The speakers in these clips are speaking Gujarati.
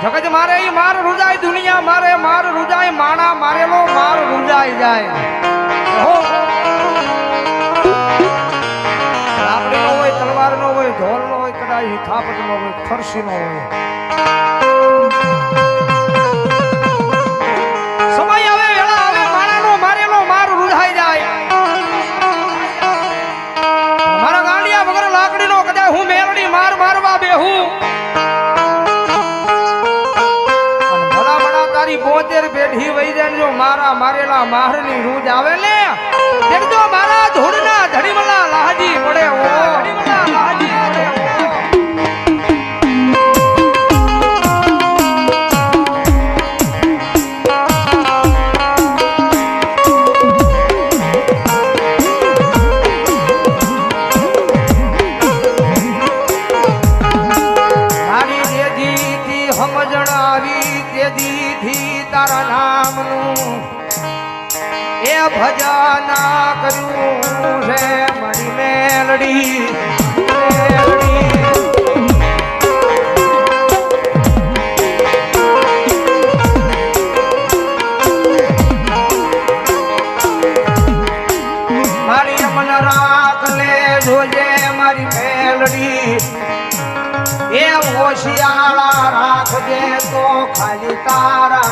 જગત મારે ઈ માર રૂજાય, દુનિયા મારે માર રૂજાય, માણા મારેલો માર રૂજાઈ જાય. લાકડી નો હોય, તલવાર નો હોય, ઢોલ નો હોય, કદાચ થાપટ નો હોય, ફરસી નો હોય. સમય આવે, વેળા આવે, માણાનો મારેલો માર રૂજાઈ જાય. મારા ગાંડિયા વગર લાકડી નો કદાચ હું મેલડી માર મારવા બેહું. 72 પેઢી વહી જાય જો મારા મારેલા મારની રૂજ આવે ને દેખજો મારા ધૂળના ધડીમલા લાહજી પડે ઓ ધડીમલા લાહજી પડે. મારી દેજીથી સમજણ આવી તેજી તારા નામનું એ ભજના કર્યું છે મારી મેલડી. મારી મન રાખ લે જોજે મારી મેલડી એ હોશિયાળા રાખજે તો ખાલી તારા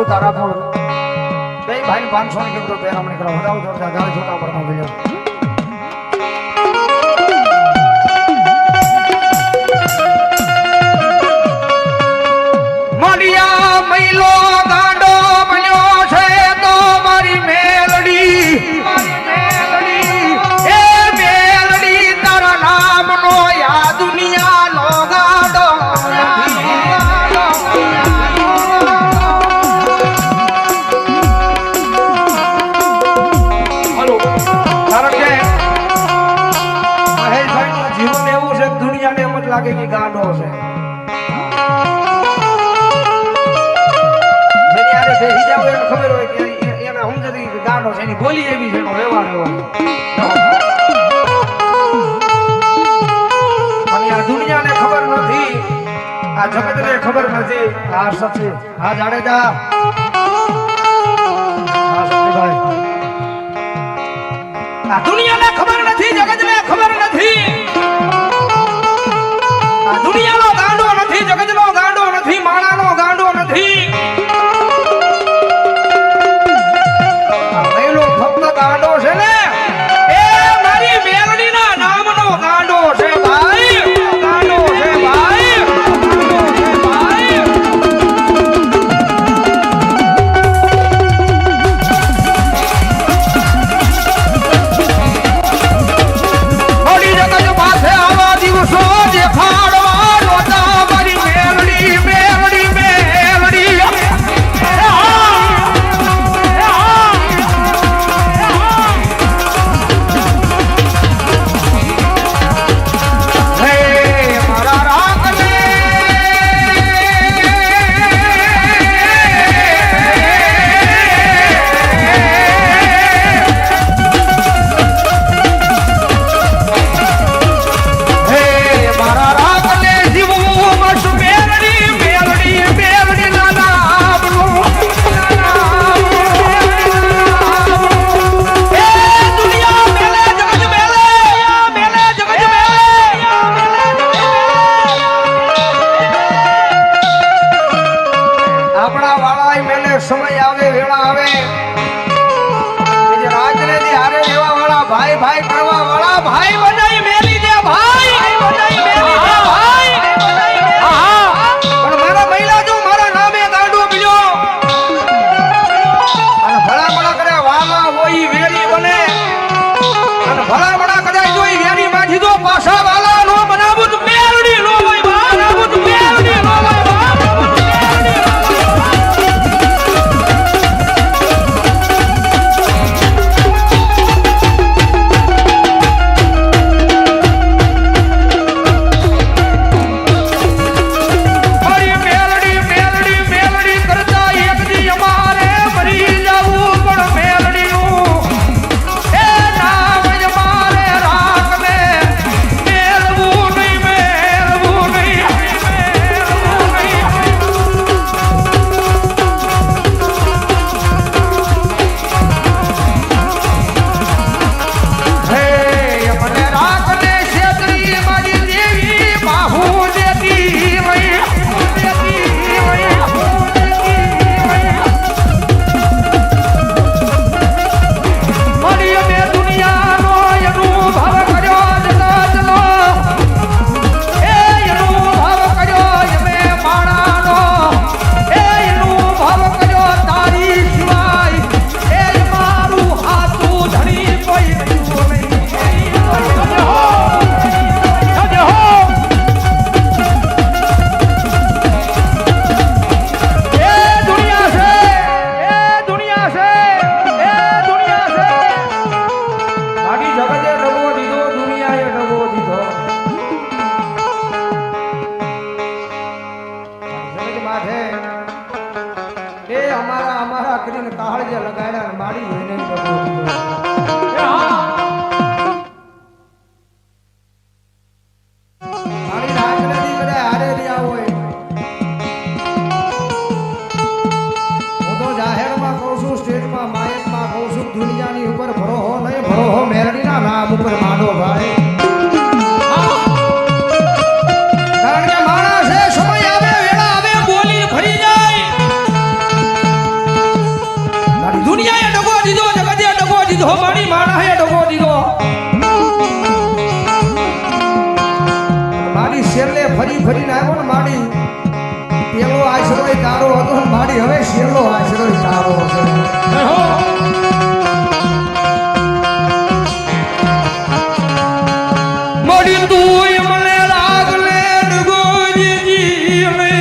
તારાપુર બે ભાઈ 500 ની કિલો પેરામણી કરો વધાવ જોરદાર ગાળ છોટા પર નો વિડિયો. મડિયા મૈલો ગાંડો બન્યો છે તો મારી મેલડી એ મેલડી તારા નામનો યા દુનિયાનો ગાંડો લાગે કે ગાંડો છે. જેની આરે બેસી જાવ એને ખબર હોય કે એને સમજતી કે ગાંડો છે, એની બોલી એવી છે, એનો વ્યવહાર એવો. અને આ દુનિયાને ખબર નથી, આ જગતને ખબર નથી. આ સચી આ જાડેજા આ સચીભાઈ આ દુનિયાને ખબર નથી, જગતને ખબર નથી. દુનિયાનો ગાંડો નથી, જગતનો ગાંડો નથી, માણાનો ગાંડો નથી. પહેલો ફક્ત ગાંડો છે ને એ મારી મેલડીના નામનો ગાંડો છે ભાઈ. ગાંડો છે ભાઈ, ગાંડો છે ભાઈ. થોડી જગત પાસે આવા દિવસો દેખાડો સમય આવે વેળા આવે રાજને હારે રહેવા વાળા ભાઈ ભાઈ કરવા વાળા ભાઈ બનાવી મેલી દે ભાઈ. પણ મારા મહિલા જો મારા નામે ગાંડો પીડ્યો છે એ અમારા કરીને કાળજે લગાડ્યા ને માડી એને ડગો દીધો. મારી રાજ નદી કદાચ હારે રહ્યા હોય. હું તો જાહેરમાં કહું છું, સ્ટેજમાં માયકમાં કહું છું, દુનિયાની ઉપર ભરોહો નહીં, ભરોહો મેરડીના નામ ઉપર માંડો ભાઈ. કારણ કે માણસ છે, સમય આવે વેળા આવે બોલી ફરી જાય. મારી દુનિયાએ ડગો દીધો, જગતે ડગો દીધો, મારી માણસે ડગો દીધો. મારી છેલ્લે ફરી ફરીને આવ્યો ને મારી પેલો આશરો તારો હતો ને મારી હવે છેલ્લો આશરો તારો છે. મોડી તું મને રાગ લે ડગો દીધી લે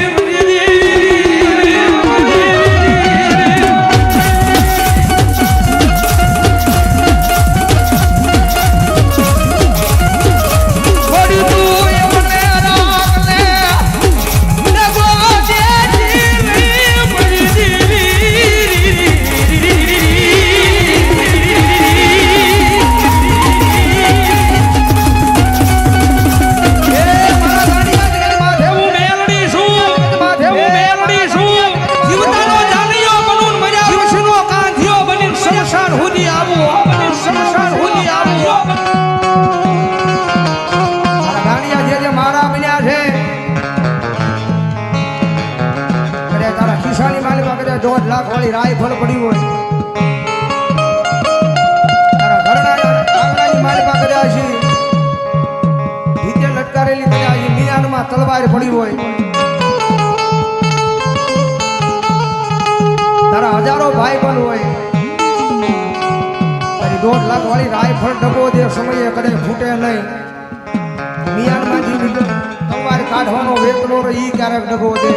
વાળી રાયફળ પડી હોય, તારા ઘરના આંગણાની માલિકા કર્યા છે, ભીતે લટકારેલી કર્યા છે, મિયાનમાં તલવાર પડી હોય, તારા હજારો ભાઈ પણ હોય, તારી 1.5 લાખ વાળી રાયફળ ડબો દે સમયે કદે ફૂટે નહીં, મિયાનમાંથી તલવાર કાઢવાનો વેતનો ઈ ક્યારેક ડબો દે.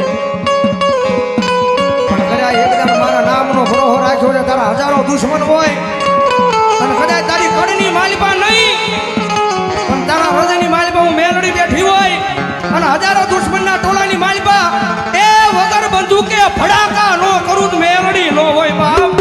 એકદમ મારા નામનો ભરોહો રાખ્યો છે. તારા હજારો દુશ્મન હોય અને કદાચ તારી કડની માલિપા નહીં પણ તારા હૃદયની માલિપા હું મેલડી બેઠી હોય અને હજારો દુશ્મનના ટોળાની માલિપા એ વગર બંદૂકે ફડાકા નો કરું તો મેલડી નો હોય બાપ.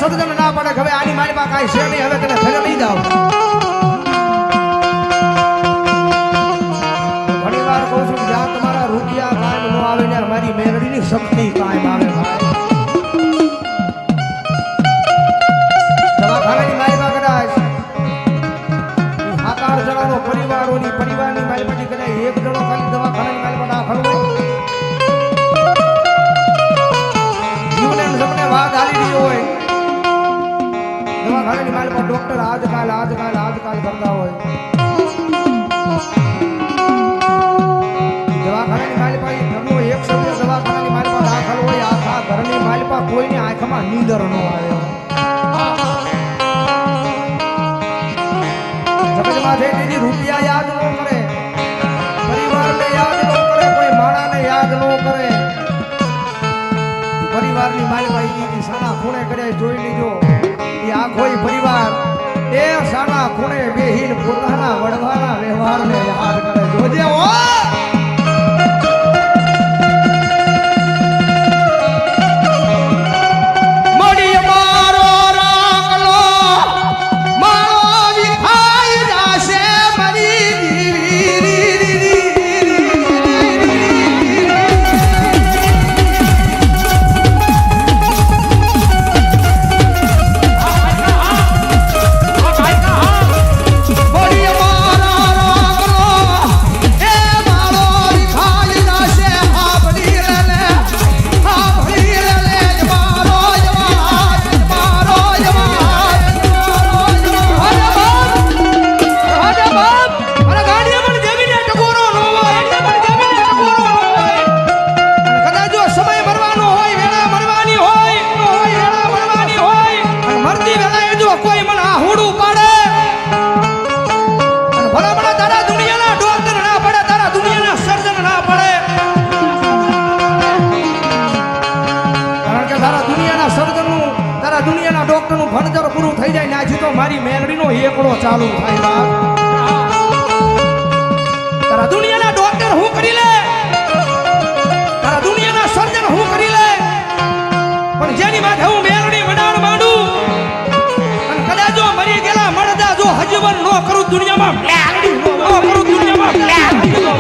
સદગમ ના પડે હવે આની મારી પાસે કાંઈ છે નહીં, હવે તને ફેરે નહીં જાવ. ઘણી વાર કહું છું જ્યાં તમારા રૂપિયા કાંઈ ન આવે ને મારી મેરડીની શક્તિ કાંઈ આવે ભાઈ. દવાખાનાની મારી પાસે કદાચ 7-8 જણાનો પરિવારની મારી પાસે કદાચ એક જણો ખાલી દવાખાનાની મારી પાસે દાખલ હોય, જીવને સપને વાત હાલી રહી હોય, દવાખાનાની માલ પર ડોક્ટર આજકાલ કરતા હોય, દવાખાનાની માલ પર ઘરનો એક સભ્ય દવાખાનાની માલ પર દાખલ હોય, આખા ઘરની માલ પર કોઈની આંખમાં નીંદર ન આવે. જગતમાં જેથી રૂપિયા યાદ ન કરે, પરિવારને યાદ ન કરે, કોઈ માણાને યાદ ન કરે, પરિવારની માલ પર સાના ખૂણે કરે જોઈ લીધો. આખો પરિવાર એ ખૂણા ખૂણે બેહીને પોતાના વડવાના વ્યવહારને યાદ કરે જોજે ઓ મળી મારો રાખલો મારો વિખાઈ જાશે દુનિયાના ડોક્ટરનું ભણતર પૂરું થઈ જાય નાથી તો મારી મેલડીનો એકડો ચાલુ થાય બાપ તારા દુનિયાના ડોક્ટર હું કરી લે તારા દુનિયાના સર્જન હું કરી લે પણ જેની માથે હું મેલડી વડાણ માંડું અને કદાચ જો મરી ગયેલા મળદા જો હજીવન નો કરું દુનિયામાં મેલડી નો કરું દુનિયામાં મેલડી નો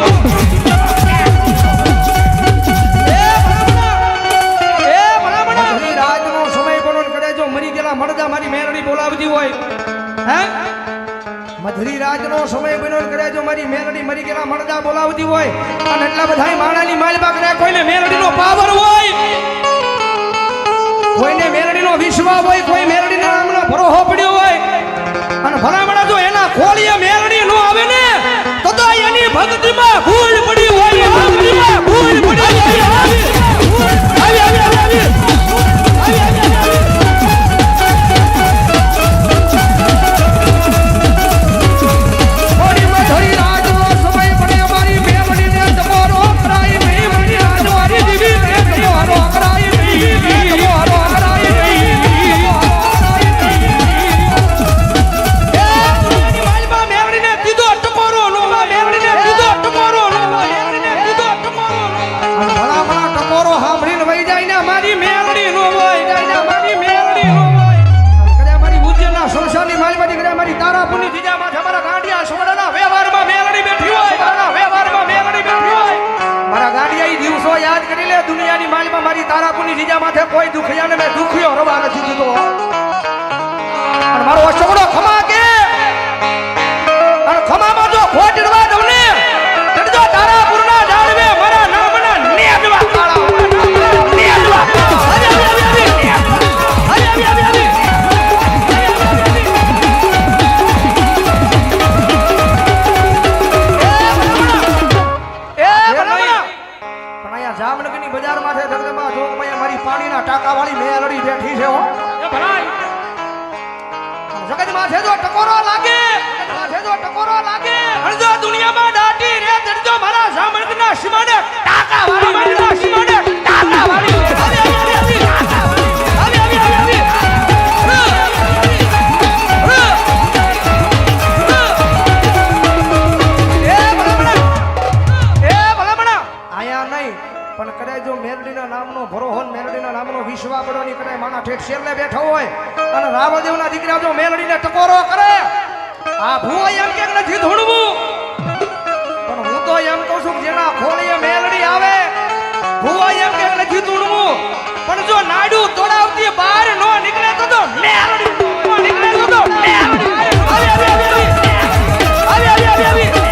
મળદા મારી મેલડી બોલાવતી હોય હે મધરી રાજનો સમય બન્યો કરે જો મારી મેલડી મરી ગયેલા મળદા બોલાવતી હોય અને એટલા બધાય માણાની માલબા કરે કોઈને મેલડીનો પાવર હોય કોઈને મેલડીનો વિશ્વાસ હોય કોઈ મેલડીના નામનો ભરોહો પડ્યો હોય અને ભલામણા જો એના ખોળીએ મેલડી નો આવે ને તો એની ભક્તિમાં ભૂલ પડી હોય ભક્તિમાં ભૂલ પડી હોય આવી દુનિયાની માલમાં મારી તારાપુની જીજા માથે કોઈ દુખિયાને મેં દુખ્યો રવા નથી દીધો અને મારો અસગડો ખમા કે અને ખમામાં જો ખોટ રવા દઉં ને તો તારાપુરના ઝાડવે મારા નામના નેજવા કાળા નેજવા જામનગરની બજાર માથે ધરધમા જોગમાં મારી પાણીના ટાંકા વાળી મેલડી બેઠી છે હો એ ભલાઈ જગત માથે જો ટકોરો લાગે અને જો દુનિયામાં દાટી રે તડજો મારા જામનગરના સીમાડે ટાંકા વાળી મારા સીમાડે ટાંકા વાળી પણ કદાચ જો મેલડીના નામનો ભરોહન મેલડીના નામનો વિશ્વા પડવાની કદાચ માના ઠેઠ શેરલે બેઠો હોય અને રાવદેવના દીકરા જો મેલડીને ટકોરો કરે આ ભૂવા એમ કે નથી ધૂણવું પણ હું તો એમ કહું છું કે જેના ખોળીએ મેલડી આવે ભૂવા એમ કે નથી ધૂણવું પણ જો નાડુ તોડાવતી બહાર નો નીકળે તો મેલડી નો નીકળે તો મેલડી આવી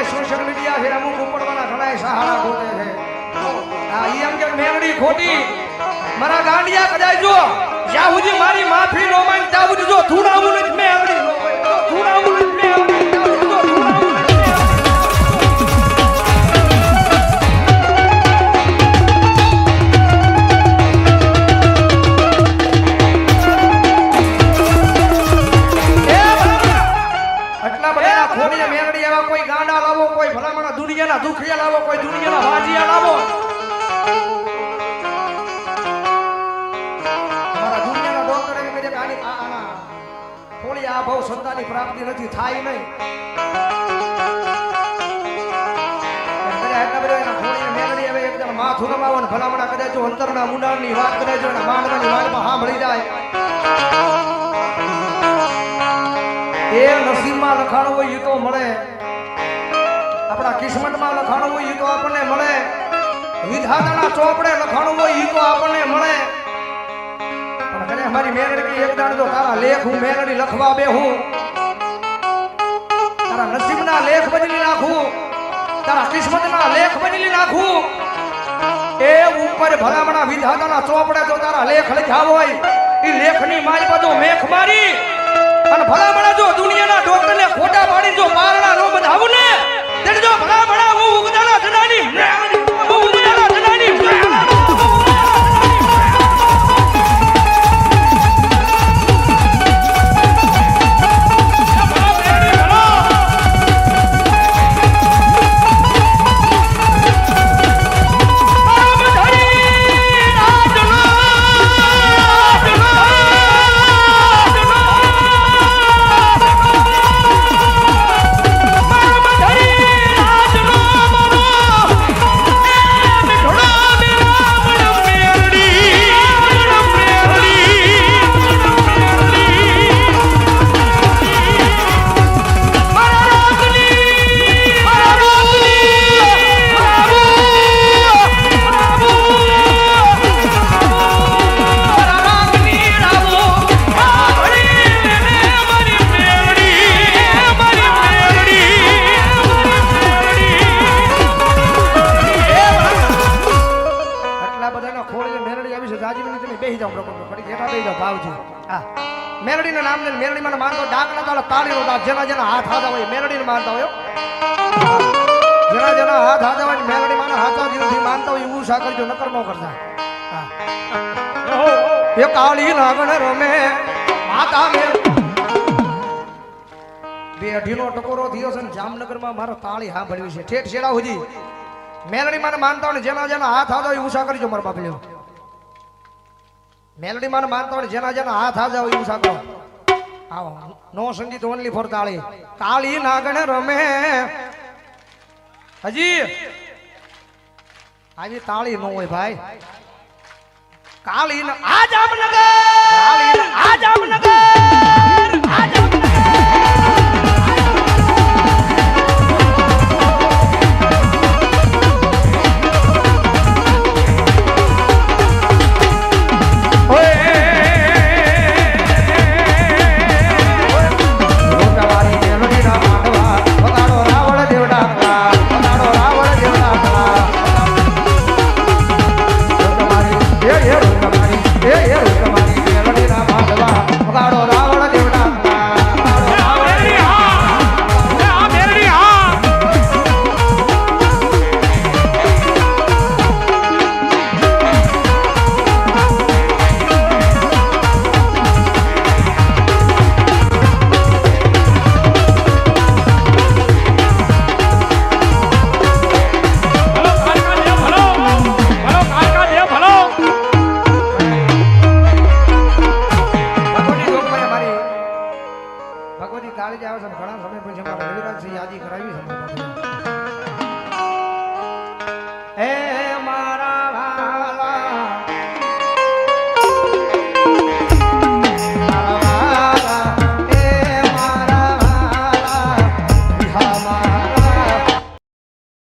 ઘણાય સોશિયલ મીડિયા છે અમુક ઉપરવાળા ઘણાય સહારા ગોતે છે આ ઈ એમ કે મેલડી ખોટી મારા ગાંડિયા કદાચ જો જ્યાં સુધી મારી માફી નો માંગ ત્યાં સુધી જો ધૂણાવું નથી મેલડી નો હોય તો ધૂણાવું નથી મેલડી ત્યાં સુધી જો ધૂણાવું નથી કોઈ ગાંડા લાવો કોઈ ભલામણા દુનિયાના દુખિયા લાવો કોઈ દુનિયાના વાજિયા લાવો અમારા દુનિયાના ડોક્ટર એમ કહે છે કે આની થોડી આ બહુ સંતાનની પ્રાપ્તિ નથી થાય નહીં માથું રમાવો ને ભલામણા કદાચ જો અંતરના મુંડાણની વાત કરે છે માંડવાની વાતમાં સાંભળી જાય એ નસીબમાં લખાણું હોય એ તો મળે આપણા કિસ્મતમાં લખાણું હોય એ તો આપણને મળે વિધાતાના ચોપડે લખાણું હોય એ તો આપણને મળે પણ કદાચ મારી મેલડી એક દાડ તો તારા લેખ હું મેલડી લખવા બેહું તારા નસીબના લેખ બદલી નાખું તારા કિસ્મતના લેખ બદલી નાખું એ ઉપર ભલામણા વિધાતાના ચોપડે તો તારા લેખ લખ્યા હોય એ લેખની મારી બધો મેખ મારી અને ભલામણા જો દુનિયાના ડોક્ટરને ખોટા પાડી જો મારણા નો બધાવું ને તે જો ભલામણા હું ઉગદાના જનાની હું ઉગદાના જનાની મેલડીના નામ ને મેલડી મને માનતો ડાક ના ચાલે તાળી નો ડાક જેના જેના હાથ હાથા હોય મેલડીને માનતા હોય જેના જેના હાથ હાથા હોય મેલડી માના હાથા દિલથી માનતા હોય એવું સા કરજો નકર નો કરતા એ કાળી નાગણ રમે માતા મે બે અઢીનો ટકોરો થયો છે ને જામનગરમાં મારો તાળી સાંભળવી છે ઠેઠ છેડા સુધી મેલડી મને માનતા હોય જેના જેના હાથ હાથા હોય એવું સા કરજો મારા બાપ લ્યો મેલડી માં માનતા હોય જેના જેના હાથ હાથ આવે એવું સાંભળો આવો નો સંગીત ઓનલી ફોર તાળી કાળી નાગણ રમે હજી આવી તાળી નો હોય ભાઈ કાળી આ જામનગર કાળી આ જામનગર આ જામનગર ભગવતી કાળી જ આવે છે ઘણા સમય પછી અમારા રવિરાજસિંહ યાદી કરાવી